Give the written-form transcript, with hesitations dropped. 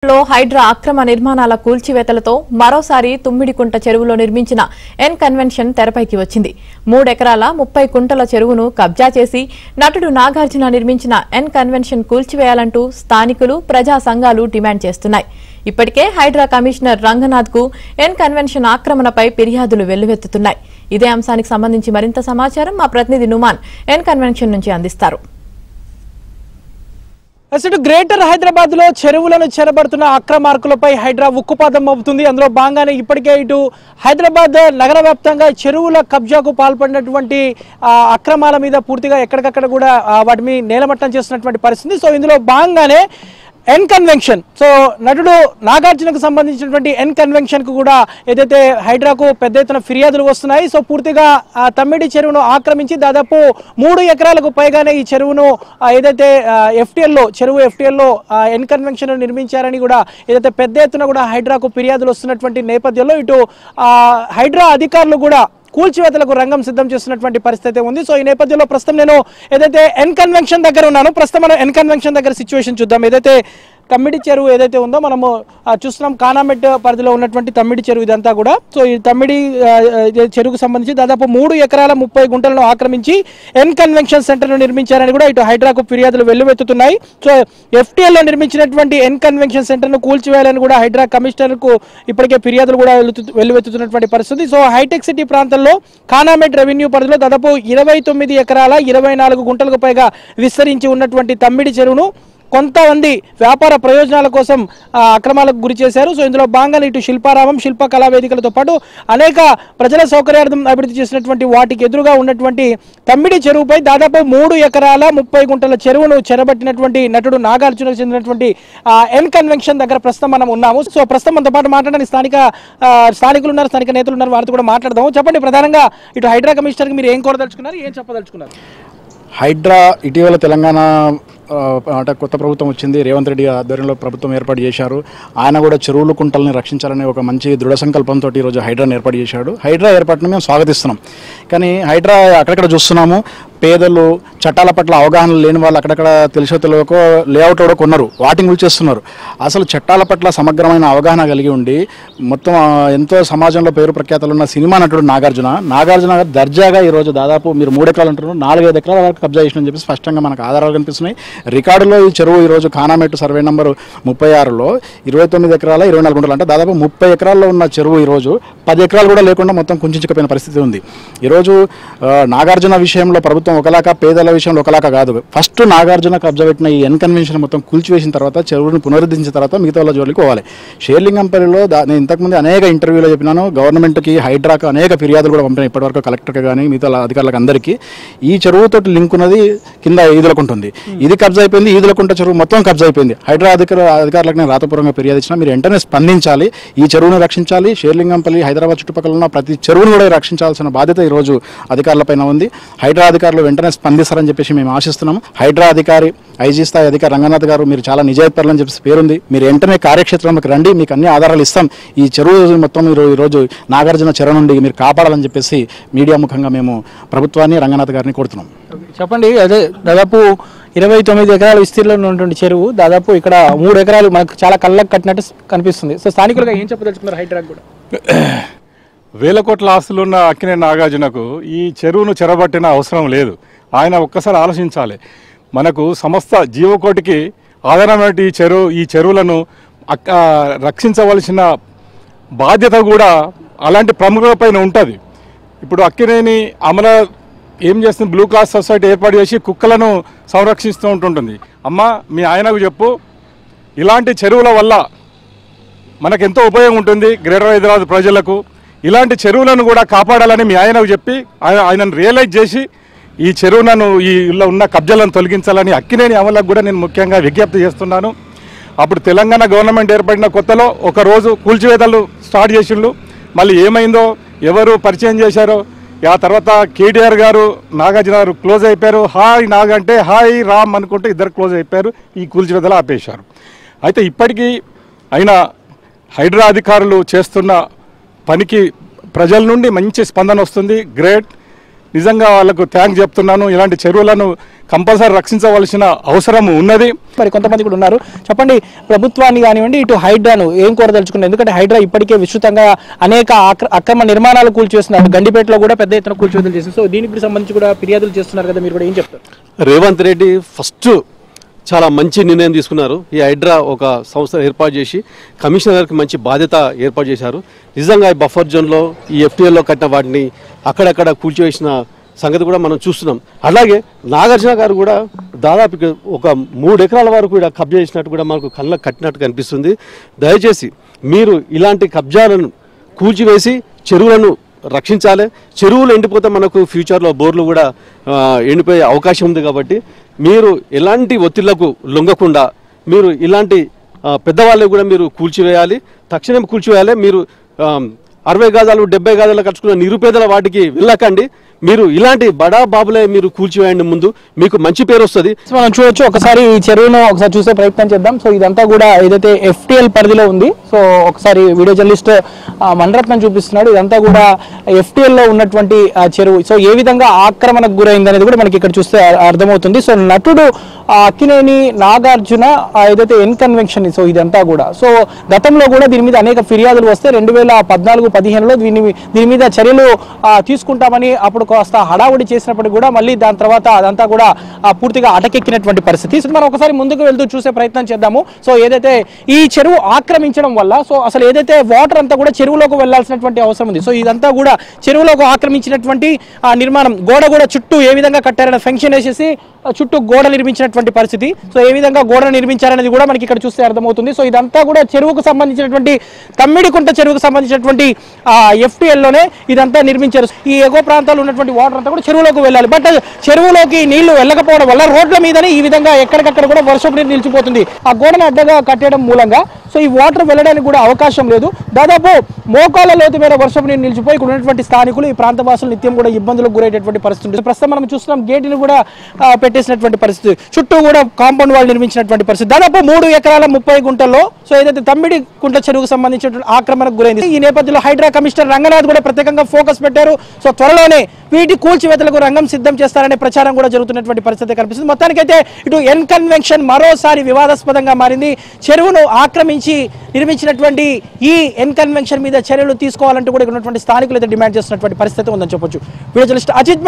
లో హైడ్రా అక్రమ నిర్మాణాల కూల్చివేతలతో మరోసారి తుమ్మిడికుంట చెరువులో నిర్మించిన ఎన్ కన్వెన్షన్ తెరపైకి వచ్చింది. 3 ఎకరాల 30 కుంటల చెరువును కబ్జా చేసి నటుడు నాగార్జున నిర్మించిన ఎన్ కన్వెన్షన్ కూల్చివేయాలంటూ స్థానికులు, ప్రజా సంఘాలు డిమాండ్ చేస్తున్నాయి. ఇప్పటికే హైడ్రా కమిషనర్ రంగనాథ్ కు ఎన్ కన్వెన్షన్ ఆక్రమణపై ఫిర్యాదులు వెల్లువెత్తుతున్నాయి. ఇదే అంశానికి సంబంధించి మరింత సమాచారం మా ప్రతినిధి నుమాన్ ఎన్ కన్వెన్షన్ నుంచి అందిస్తారు. అసలు గ్రేటర్ హైదరాబాద్ లో చెరువులను చెరబడుతున్న అక్రమార్కులపై హైడ్రా ఉక్కుపాదం మోపుతుంది. అందులో భాగంగానే ఇప్పటికే ఇటు హైదరాబాద్ నగర వ్యాప్తంగా చెరువుల కబ్జాకు పాల్పడినటువంటి అక్రమాల మీద పూర్తిగా ఎక్కడికక్కడ కూడా వాటిని నేలమట్టం చేస్తున్నటువంటి పరిస్థితి. సో ఇందులో భాగంగానే ఎన్ కన్వెన్షన్, సో నటుడు నాగార్జునకు సంబంధించినటువంటి ఎన్ కన్వెన్షన్ కు కూడా ఏదైతే హైడ్రాకు పెద్ద ఎత్తున ఫిర్యాదులు వస్తున్నాయి. సో పూర్తిగా తమ్మిడి చెరువును ఆక్రమించి దాదాపు 3 ఎకరాలకు పైగానే ఈ చెరువును ఏదైతే చెరువు ఎఫ్టీఎల్లో ఎన్ కన్వెన్షన్ నిర్మించారని కూడా ఏదైతే పెద్ద ఎత్తున కూడా హైడ్రాకు ఫిర్యాదులు వస్తున్నటువంటి నేపథ్యంలో ఇటు హైడ్రా అధికారులు కూడా కూల్చివేతలకు రంగం సిద్ధం చేస్తున్నటువంటి పరిస్థితి ఉంది. సో ఈ నేపథ్యంలో ప్రస్తుతం నేను ఏదైతే ఎన్ కన్వెన్షన్ దగ్గర ఉన్నాను, ప్రస్తుతం మనం ఎన్ కన్వెన్షన్ దగ్గర సిచ్యువేషన్ చూద్దాం. ఏదైతే తమ్మిడి చెరువు ఏదైతే ఉందో మనము చూస్తున్నాం, కానామెట్ పరిధిలో ఉన్నటువంటి తమ్మిడి చెరువు ఇదంతా కూడా. సో ఈ తమ్మిడి చెరువుకు సంబంధించి దాదాపు 3 ఎకరాల 30 గుంటలను ఆక్రమించి ఎన్ కన్వెన్షన్ సెంటర్ను నిర్మించారని కూడా ఇటు హైడ్రాకు ఫిర్యాదులు వెల్లువెత్తుతున్నాయి. సో ఎఫ్టీఎల్లో నిర్మించినటువంటి ఎన్ కన్వెన్షన్ సెంటర్ను కూల్చివేయాలని కూడా హైడ్రా కమిషనర్కు ఇప్పటికే ఫిర్యాదులు కూడా వెల్లువెత్తుతున్నటువంటి పరిస్థితి. సో హైటెక్ సిటీ ప్రాంతంలో కానామెట్ రెవెన్యూ పరిధిలో దాదాపు 29 ఎకరాల 24 గుంటలకు పైగా విస్తరించి ఉన్నటువంటి తమ్మిడి చెరువును కొంతమంది వ్యాపార ప్రయోజనాల కోసం అక్రమాలకు గురి చేశారు. సో ఇందులో భాగంగా ఇటు శిల్పారామం, శిల్ప కళా వేదికలతో పాటు అనేక ప్రజల సౌకర్యార్థం అభివృద్ధి చేసినటువంటి వాటికి ఎదురుగా ఉన్నటువంటి తమ్మిడి చెరువుపై దాదాపు 3 ఎకరాల 30 గుంటల చెరువును చెరబట్టినటువంటి నటుడు నాగార్జునకు చెందినటువంటి ఎన్ కన్వెన్షన్ దగ్గర ప్రస్తుతం మనం ఉన్నాము. సో ప్రస్తుతం మనతో పాటు మాట్లాడడానికి స్థానికులు ఉన్నారు, స్థానిక నేతలు ఉన్నారు, వారితో కూడా మాట్లాడదాము. చెప్పండి, ప్రధానంగా ఇటు హైడ్రా కమిషనర్కి మీరు ఏం కోరదలుచుకున్నారు, ఏం చెప్పదలుచుకున్నారు? హైడ్రా ఇటీవల తెలంగాణ అంటే కొత్త ప్రభుత్వం వచ్చింది, రేవంత్ రెడ్డి ఆధ్వర్యంలో ప్రభుత్వం ఏర్పాటు చేశారు. ఆయన కూడా చెరువులు కుంటల్ని రక్షించాలనే ఒక మంచి దృఢ సంకల్పంతో ఈరోజు హైడ్రాని ఏర్పాటు చేశాడు. హైడ్రా ఏర్పాటును మేము స్వాగతిస్తున్నాం. కానీ హైడ్రా అక్కడక్కడ చూస్తున్నాము, పేదలు చట్టాల పట్ల అవగాహన లేని వాళ్ళు అక్కడక్కడ తెలిసో తెలియకో లేఅవుట్ కూడా కొన్నారు, వాటింగ్ చేస్తున్నారు. అసలు చట్టాల పట్ల సమగ్రమైన అవగాహన కలిగి ఉండి మొత్తం ఎంతో సమాజంలో పేరు ప్రఖ్యాతలు ఉన్న సినిమా నటుడు నాగార్జున దర్జాగా ఈరోజు దాదాపు మీరు 3 ఎకరాలు అంటున్నారు, 4-5 ఎకరాల వరకు కబ్జా చేసినని చెప్పి స్పష్టంగా మనకు ఆధారాలు కనిపిస్తున్నాయి. రికార్డులో ఈ చెరువు ఈరోజు కానామెట్టు సర్వే నెంబర్ 36లో 29 ఎకరాల 24 గుంటలు అంటే దాదాపు 30 ఎకరాల్లో ఉన్న చెరువు ఈరోజు 10 ఎకరాలు కూడా లేకుండా మొత్తం కుంచుకుపోయిన పరిస్థితి ఉంది. ఈరోజు నాగార్జున విషయంలో ప్రభుత్వం ఒకలాగా, పేదల విషయంలో ఒకలాగా కాదు. ఫస్ట్ నాగార్జున కబ్జా పెట్టిన ఈ ఎన్ కన్వెన్షన్ మొత్తం కూల్చివేసిన తర్వాత, చెరువును పునరుద్ధరించిన తర్వాత మిగతా వాళ్ళ జోలికి పోవాలి. షేర్లింగంపల్లిలో నేను ఇంతకుముందు అనేక ఇంటర్వ్యూలో చెప్పినాను, గవర్నమెంట్కి హైడ్రాకు అనేక ఫిర్యాదులు కూడా పంపినాను ఇప్పటివరకు, కలెక్టర్కి కానీ మిగతా అధికారులకు అందరికీ. ఈ చెరువుతో లింక్ ఉన్నది కింద ఈదులకుంటుంది, ఇది కబ్జా అయిపోయింది, ఈదులకుంట చెరువు మొత్తం కబ్జా అయిపోయింది. హైడ్రా అధికారులకు నేను రాతపూర్వకంగా ఫిర్యాదు ఇచ్చినా, మీరు వెంటనే స్పందించాలి, ఈ చెరువును రక్షించాలి. షేర్లింగంపల్లి, హైదరాబాద్ చుట్టుపక్కల ఉన్న ప్రతి చెరువును కూడా రక్షించాల్సిన బాధ్యత ఈరోజు అధికారులపైన ఉంది. హైడ్రా అధికారులు వెంటనే స్పందిస్తారని చెప్పేసి మేము ఆశిస్తున్నాము. హైడ్రా అధికారి, ఐజీ స్థాయి అధికారి రంగనాథ్ గారు, మీరు చాలా నిజాయితీపరులని చెప్పేసి పేరుంది, మీరు వెంటనే కార్యక్షేత్రంలోకి రండి, మీకు అన్ని ఆధారాలు ఇస్తాం. ఈ చెరువు మొత్తం మీరు ఈరోజు నాగార్జున చెరువు నుండి మీరు కాపాడాలని చెప్పేసి మీడియా ముఖంగా మేము ప్రభుత్వాన్ని, రంగనాథ్ గారిని కోరుతున్నాం. చెప్పండి, అదే దాదాపు 29 ఎకరాల విస్తీర్ణంలో ఉన్నటువంటి చెరువు దాదాపు ఇక్కడ 3 ఎకరాలు మనకు చాలా కళ్ళకు కట్టినట్టు కనిపిస్తుంది. సో స్థానికులుగా ఏం చెప్పదలుచుకున్నారు హైడ్రా కూడా? వేల కోట్ల ఆస్తులు ఉన్న అక్కినేని నాగార్జునకు ఈ చెరువును చెరబట్టిన అవసరం లేదు. ఆయన ఒక్కసారి ఆలోచించాలి. మనకు సమస్త జీవకోటికి ఆధారమైన ఈ చెరువులను రక్షించవలసిన బాధ్యత కూడా అలాంటి ప్రముఖుల పైన ఉంటుంది. ఇప్పుడు అక్కినేని అమల ఏం చేస్తుంది, బ్లూ క్లాస్ సొసైటీ ఏర్పాటు చేసి కుక్కలను సంరక్షిస్తూ ఉంటుంటుంది. అమ్మ, మీ ఆయనకు చెప్పు, ఇలాంటి చెరువుల వల్ల మనకెంతో ఉపయోగం ఉంటుంది గ్రేటర్ హైదరాబాద్ ప్రజలకు. ఇలాంటి చెరువులను కూడా కాపాడాలని మీ ఆయనకు చెప్పి ఆయనను రియలైజ్ చేసి ఈ చెరువులను, ఈ ఉన్న కబ్జాలను తొలగించాలని అక్కినేని అమలకు కూడా నేను ముఖ్యంగా విజ్ఞప్తి చేస్తున్నాను. అప్పుడు తెలంగాణ గవర్నమెంట్ ఏర్పడిన కొత్తలో ఒకరోజు కూల్చివేతలు స్టార్ట్ చేసిండు. మళ్ళీ ఏమైందో, ఎవరు పరిచయం చేశారో, ఆ తర్వాత కేటీఆర్ గారు, నాగార్జున గారు క్లోజ్ అయిపోయారు. హాయ్ నాగ్ అంటే హాయ్ రామ్ అనుకుంటే ఇద్దరు క్లోజ్ అయిపోయారు, ఈ కూల్చివేతలు ఆపేశారు. అయితే ఇప్పటికీ అయినా హైడ్రా అధికారులు చేస్తున్న పనికి ప్రజల నుండి మంచి స్పందన వస్తుంది. గ్రేట్. నిజంగా వాళ్ళకు థ్యాంక్స్ చెప్తున్నాను. ఇలాంటి చెరువులను కంపల్సరీ రక్షించవలసిన అవసరం ఉన్నది. మరి కొంతమంది కూడా ఉన్నారు. చెప్పండి, ప్రభుత్వాన్ని కానివ్వండి, ఇటు హైడ్రాను ఏం కోరదలుచుకున్నారు? ఎందుకంటే హైడ్రా ఇప్పటికే విస్తృతంగా అనేక అక్రమ నిర్మాణాలు కూల్చేస్తున్నారు. గండిపేటలో కూడా పెద్ద ఎత్తున కూల్చివేతలు చేస్తారు. సో దీనికి సంబంధించి కూడా ఫిర్యాదులు చేస్తున్నారు కదా, మీరు కూడా ఏం చెప్తారు? రేవంత్ రెడ్డి ఫస్ట్ చాలా మంచి నిర్ణయం తీసుకున్నారు. ఈ హైడ్రా ఒక సంస్థ ఏర్పాటు చేసి కమిషనర్ గారికి మంచి బాధ్యత ఏర్పాటు చేశారు. నిజంగా ఈ బఫర్ జోన్లో ఈ ఎఫ్టీఎల్లో కట్టిన వాటిని అక్కడక్కడ కూల్చివేసిన సంగతి కూడా మనం చూస్తున్నాం. అలాగే నాగార్జున గారు కూడా దాదాపు ఒక 3 ఎకరాల వరకు కూడా కబ్జా చేసినట్టు కూడా మనకు కళ్ళకు కట్టినట్టు కనిపిస్తుంది. దయచేసి మీరు ఇలాంటి కబ్జాలను కూల్చివేసి చెరువులను రక్షించాలి. చెరువులు ఎండిపోతే మనకు ఫ్యూచర్లో బోర్లు కూడా ఎండిపోయే అవకాశం ఉంది. కాబట్టి మీరు ఎలాంటి ఒత్తిళ్లకు లొంగకుండా మీరు ఇలాంటి పెద్దవాళ్ళకి కూడా మీరు కూల్చివేయాలి, తక్షణం కూల్చివేయాలి. మీరు 60 గజాలు 70 గజాలు కట్టుకున్న నిరుపేదల వాటికి వెళ్ళకండి. మీరు ఇలాంటి బడా బాబులే మీరు కూల్చివేయండి, ముందు మీకు మంచి పేరు వస్తుంది. మనం చూడొచ్చు, ఒకసారి ఈ చెరువును ఒకసారి చూసే ప్రయత్నం చేద్దాం. సో ఇదంతా కూడా ఏదైతే FTL పరిధిలో ఉంది. సో ఒకసారి వీడియో జర్నలిస్ట్ మణరత్నం చూపిస్తున్నాడు. ఇదంతా కూడా FTL లో ఉన్నటువంటి చెరువు. సో ఏ విధంగా ఆక్రమణకు గురైంది అనేది కూడా మనకి ఇక్కడ చూస్తే అర్థమవుతుంది. సో నటుడు అక్కినేని నాగార్జున ఏదైతే కన్వెన్షన్, సో ఇదంతా కూడా సో గతంలో కూడా దీని మీద అనేక ఫిర్యాదులు వస్తే 2014-15లో దీని మీద చర్యలు తీసుకుంటామని అప్పుడు కాస్త హడావుడి చేసినప్పటికీ కూడా మళ్ళీ దాని తర్వాత అదంతా కూడా పూర్తిగా అటకెక్కినటువంటి పరిస్థితి. సో మనం ఒకసారి ముందుకు వెళ్తూ చూసే ప్రయత్నం చేద్దాము. సో ఏదైతే ఈ చెరువు ఆక్రమించడం వల్ల సో అసలు ఏదైతే వాటర్ అంతా కూడా చెరువులోకి వెళ్లాల్సినటువంటి అవసరం ఉంది. సో ఇదంతా కూడా చెరువులోకి ఆక్రమించినటువంటి నిర్మాణం, గోడ కూడా చుట్టూ ఏ విధంగా కట్టారని ఫంక్షన్ వేసేసి చుట్టూ గోడ నిర్మించినటువంటి పరిస్థితి. సో ఏ విధంగా గోడ నిర్మించారనేది కూడా మనకి ఇక్కడ చూస్తే అర్థమవుతుంది. సో ఇదంతా కూడా చెరువుకు సంబంధించినటువంటి తమ్మిడికుంట చెరువుకు సంబంధించినటువంటి FTL లోనే ఇదంతా నిర్మించారు. ఈ ఎగువ ప్రాంతాల్లో ఉన్నటువంటి వాటర్ అంతా కూడా చెరువులోకి వెళ్ళాలి. బట్ చెరువులోకి నీళ్లు వెళ్ళకపోవడం వల్ల రోడ్ల మీదనే ఈ విధంగా ఎక్కడికక్కడ కూడా వర్షపు నీరు నిలిచిపోతుంది. ఆ గోడను అడ్డగా కట్టడం మూలంగా సో ఈ వాటర్ వెళ్ళడానికి కూడా అవకాశం లేదు. దాదాపు మోకాళ్ళ లోతు మేర వర్షపు నీరు నిలిచిపోయి ఇక్కడ ఉన్నటువంటి స్థానికులు, ఈ ప్రాంత వాసులు నిత్యం కూడా ఇబ్బందులకు గురయ్యేటువంటి పరిస్థితి ఉంటుంది. ప్రస్తుతం మనం చూస్తున్నాం, గేటును కూడా పెట్టేసినటువంటి పరిస్థితి, చుట్టూ కూడా కాంపౌండ్ వాళ్ళు నిర్మించినటువంటి పరిస్థితి. దాదాపు 3 ఎకరాల 30 గుంటల్లో సో ఏదైతే తమ్మిడి కుంట చెరువుకు సంబంధించినటువంటి ఆక్రమణకు గురైంది. ఈ నేపథ్యంలో హైడ్రా కమిషనర్ రంగనాథ్ కూడా ప్రత్యేకంగా ఫోకస్ పెట్టారు. సో త్వరలోనే వీటి కూల్చివేతలకు రంగం సిద్ధం చేస్తారనే ప్రచారం కూడా జరుగుతున్నటువంటి పరిస్థితి కనిపిస్తుంది. మొత్తానికైతే ఇటు కన్వెన్షన్ మరోసారి వివాదాస్పదంగా మారింది. చెరువును ఆక్రమించి నిర్మించినటువంటి ఈ కన్వెన్షన్ మీద చర్యలు తీసుకోవాలంటూ కూడా ఉన్నటువంటి స్థానికులు అయితే డిమాండ్ చేస్తున్నటువంటి పరిస్థితి ఉందని చెప్పొచ్చు. Video journalist Ajit